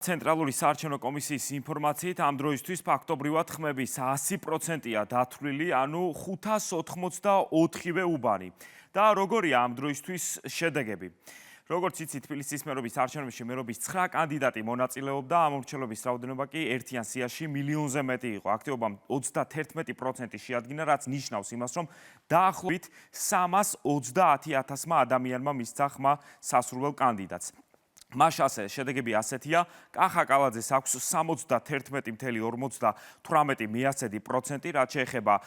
ცენტრალური საარჩევნო კომისიის ინფორმაციით ამ დროისთვის ფაქტობრივად ხმების 100%-ია დათვლილი, ანუ 584-ვე უბანი. და როგორია ამ დროისთვის შედეგები? როგორც იცით, თბილისის მერობის არჩევნებში მერობის 9 კანდიდატი მონაწილეობდა, ამორჩევლობის რაოდენობა კი ერთიან სიაში მილიონზე მეტი იყო. აქტივობა 31% შეადგინა, რაც ნიშნავს იმას, რომ დაახლოებით 330,000 ადამიანმა მისცა ხმა სასურველ კანდიდატს. მას ასე შედეგები ასეთია: კახა კალაძეს აქვს 71,58%, რაც შეეხება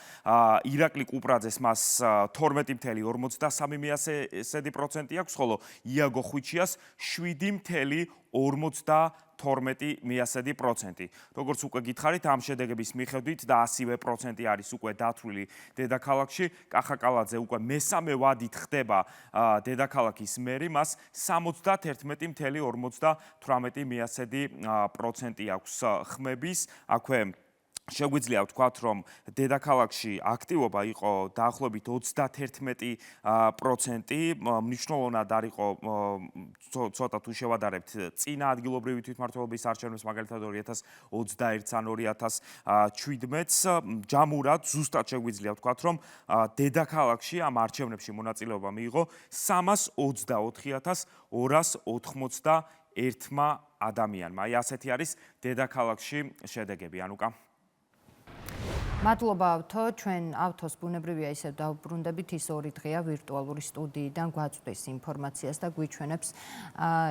ირაკლი კუპრაძეს მას 12,53% აქვს, ხოლო იაგო ხვიჩიას 7,42%. როგორც უკვე გითხარით, ამ შედეგების მიხედვით და 100% არის უკვე დათვლილი დედაქალაქში. კახა კალაძე უკვე მესამე ვადით ხდება დედაქალაქის მერი, მას 71,58% აქვს ხმების. აქვე შეგვიძლია ვთქვათ, რომ დედაქალაქში აქტივობა იყო დაახლოებით 31%, მნიშვნელოვნად არ იყო ცოტა თუ შევადარებთ წინა ადგილობრივი თვითმმართველობის არჩევნებს, მაგალითად 2021-ს ან 2017-ს, ჯამურად ზუსტად შეგვიძლია ვთქვათ, რომ დედაქალაქში ამ არჩევნებში მონაწილეობა მიიღო 324,281 ადამიანმა. აი ასეთი არის დედაქალაქში შედეგები. ანუკა. მადლობა ავთო, ჩვენ ავთოს ბუნებრივია ისევ დავუბრუნდებით, ის 2 დღეა ვირტუალური სტუდიიდან გვაწვდის ინფორმაციას და გვიჩვენებს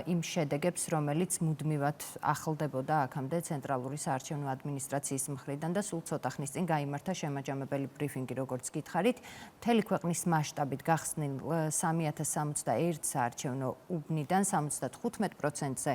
იმ შედეგებს, რომელიც მუდმივად ახლდებოდა აქამდე ცენტრალური საარჩევნო ადმინისტრაციის მხრიდან და სულ ცოტა ხნის წინ გაიმართა შემაჯამებელი ბრიფინგი, როგორც გითხარით. მთელი ქვეყნის მასშტაბით გახსნილ 3061 საარჩევნო უბნიდან 75%-ზე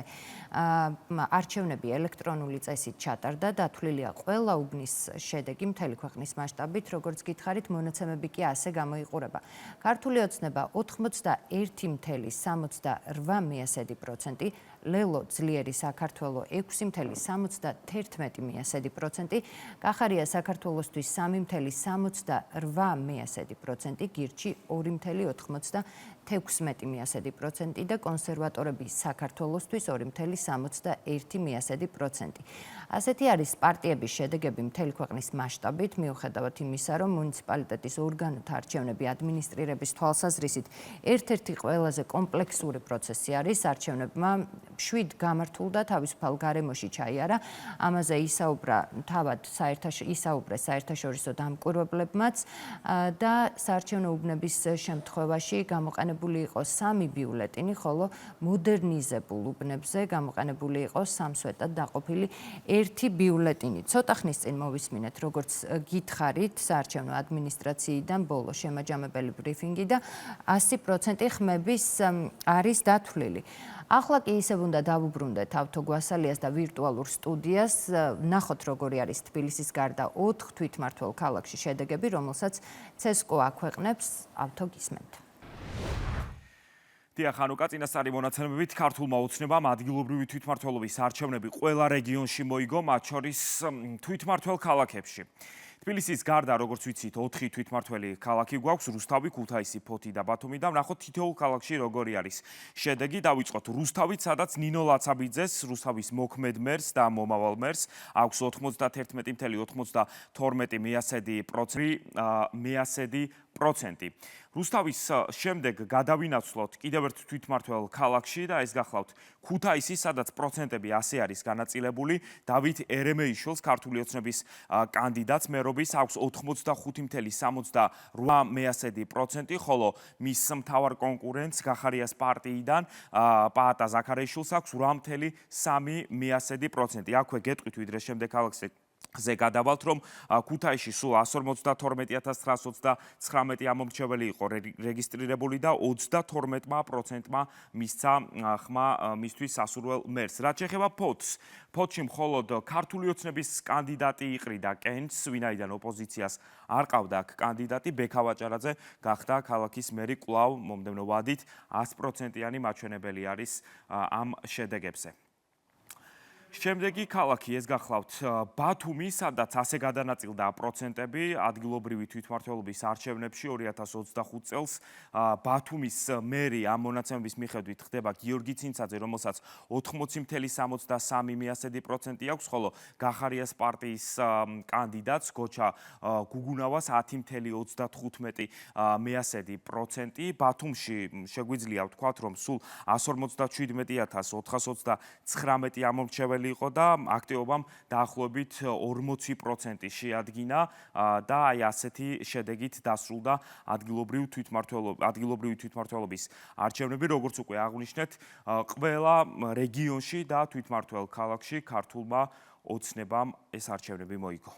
არჩევნები ელექტრონული წესით ჩატარდა, დათვლილია ყველა უბნის შედეგი მთელი ქვეყნის მასშტაბით, როგორც გითხარით, მონაცემები კი ასე გამოიყურება. ქართული ოცნება 81,68%, ლელო ძლიერი საქართველო 6,71%, კახარია საქართველოსთვის 3,68%, გირჩი 2,96% და კონსერვატორები საქართველოსთვის 2,71%. ასეთი არის პარტიების შედეგები მთელი ქვეყნის მასშტაბით, მიუხედავად იმისა, რომ მუნიციპალიტეტის ორგანოთა არჩევნები ადმინისტრირების თვალსაზრისით ერთ-ერთი ყველაზე კომპლექსური პროცესი არის. არჩევნებმა 7 გამართულ და თავისუფალ გარემოში ჩაიარა. ამაზე ისაუბრეს საერთაშორისო დამკვირვებლებმაც და საარჩევნო უბნების შემთხვევაში გამოყენებული იყო 3 ბიულეტინი, ხოლო მოდერნიზებულ უბნებზე გამოყენებული იყო სამსვეტად დაყოფილი 1 ბიულეტინი. ცოტა ხნის წინ მოვისმინეთ, როგორც გითხარით, საარჩევნო ადმინისტრაციიდან ბოლო შემაჯამებელი ბრიფინგი და 100% ხმების არის დათვლილი. ახლა კი ისევ უნდა დავუბრუნდეთ ავთო გვასალიას და ვირტუალურ სტუდიას, ნახოთ როგორი არის თბილისის გარდა 4 თვითმმართველ ქალაქში შედეგები, რომელსაც CSKO აქვეყნებს. ავთო, გისმენთ. დიახ, ანუკა, წინასწარი მონაცემებით ქართულმა ოცნებამ ადგილობრივი თვითმმართველობის არჩევნები ყველა რეგიონში მოიგო, მათ შორის თვითმმართველ ქალაქებში. თბილისის გარდა, როგორც ვიცით, 4 თვითმმართველი ქალაქი გვაქვს: რუსთავი, ქუთაისი, ფოთი და ბათუმი და ვნახოთ თითოეულ ქალაქში როგორი არის შედეგი. დავიწყოთ რუსთავით, სადაც ნინო ლაცაბიძეს, რუსთავის მოქმედ მერს და მომავალ მერს აქვს 91,92%. რუსთავის შემდეგ გადავინაცვლოთ კიდევ ერთ თვითმმართველ ქალაქში და ეს გახლავთ ქუთაისი, სადაც პროცენტები ასე არის განაწილებული. დავით ერემეიშვილს, ქართული ოცნების კანდიდატს მერობის აქვს 85,78%, ხოლო მის მთავარ კონკურენტს გახარიას პარტიიდან პაატა ზაქარიაშვილს აქვს 8,3%. აქვე გეტყვით ვიდრე შემდეგ ქალაქზე გადავალთ, რომ ქუთაისში სულ 152,929 ამომრჩეველი იყო რეგისტრირებული და 32%-მა მისცა ხმა მისთვის სასურველ მერს. რაც შეეხება ფოთს, ფოთში მხოლოდ ქართული ოცნების კანდიდატი იყრიდა კენჭს, ვინაიდან ოპოზიციას არ ყავდა აქ კანდიდატი. ბექა ვაჭარაძე გახდა ქალაქის მერი კვლავ მომდევნო ვადით 100%-იანი მაჩვენებელი არის ამ შედეგებზე. შემდეგი ქალაქი ეს გახლავთ ბათუმი, სადაც ასე გადანაწილდა პროცენტები ადგილობრივი თვითმმართველობის არჩევნებში 2025 წელს. ბათუმის მერი ამ მონაცემების მიხედვით ხდება გიორგი ცინცაძე, რომელსაც 80.73% აქვს, ხოლო გახარიას პარტიის კანდიდატს გოჩა გუგუნავას 10.35%. ბათუმში შეგვიძლია ვთქვათ, რომ სულ 157.429 ამომრჩეველი იყო და აქტივობამ დაახლოებით 40% შეადგინა და აი ასეთი შედეგით დასრულდა ადგილობრივი თვითმმართველობის არჩევნები, როგორც უკვე აღვნიშნეთ, ყველა რეგიონში და თვითმმართველ ქალაქში ქართულმა ოცნებამ ეს არჩევნები მოიგო.